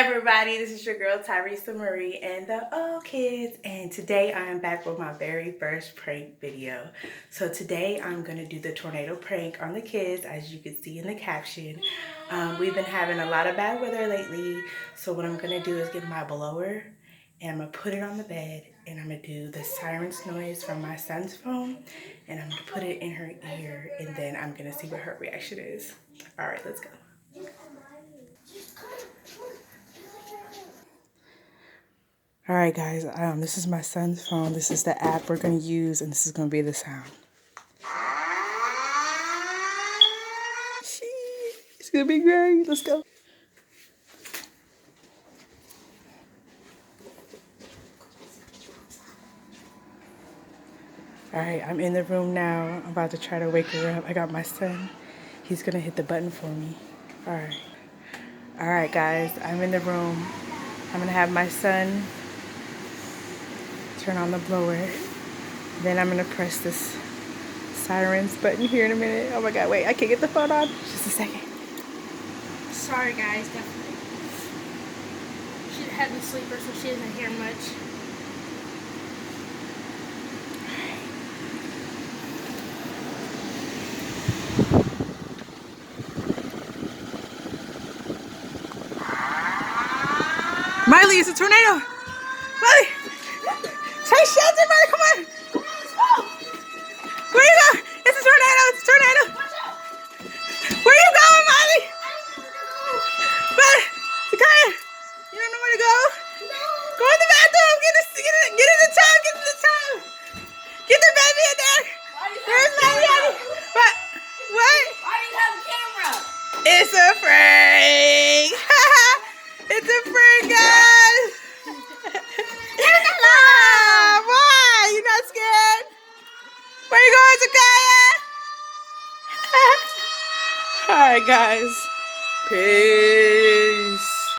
everybody, this is your girl Tyresa Marie and the All Kids, and today I am back with my very first prank video. So today I'm going to do the tornado prank on the kids, as you can see in the caption. We've been having a lot of bad weather lately, so what I'm going to do is get my blower and I'm going to put it on the bed and I'm going to do the sirens noise from my son's phone and I'm going to put it in her ear and then I'm going to see what her reaction is. Alright, let's go. Alright guys, this is my son's phone. This is the app we're going to use and this is going to be the sound. It's going to be great. Let's go. Alright, I'm in the room now. I'm about to try to wake her up. I got my son. He's going to hit the button for me. Alright. Alright guys, I'm in the room. I'm going to have my son turn on the blower. Then I'm going to press this sirens button here in a minute. Oh my god, wait, I can't get the phone on. Just a second. Sorry guys, definitely. She's a heavy sleeper, so she doesn't hear much. Miley, it's a tornado! Miley! Take shelter, Miley, come on! Where you go? It's a tornado, it's a tornado! Where you going, Miley? Miley, okay. You don't know where to go? Go in the bathroom, get in the tub, get in the tub! Get the baby in there! Where's Miley? What? What? Why do you have a camera? It's a prank! It's a prank, guys! Why? You not scared? Where you going, Zakaya? Alright, guys. Peace.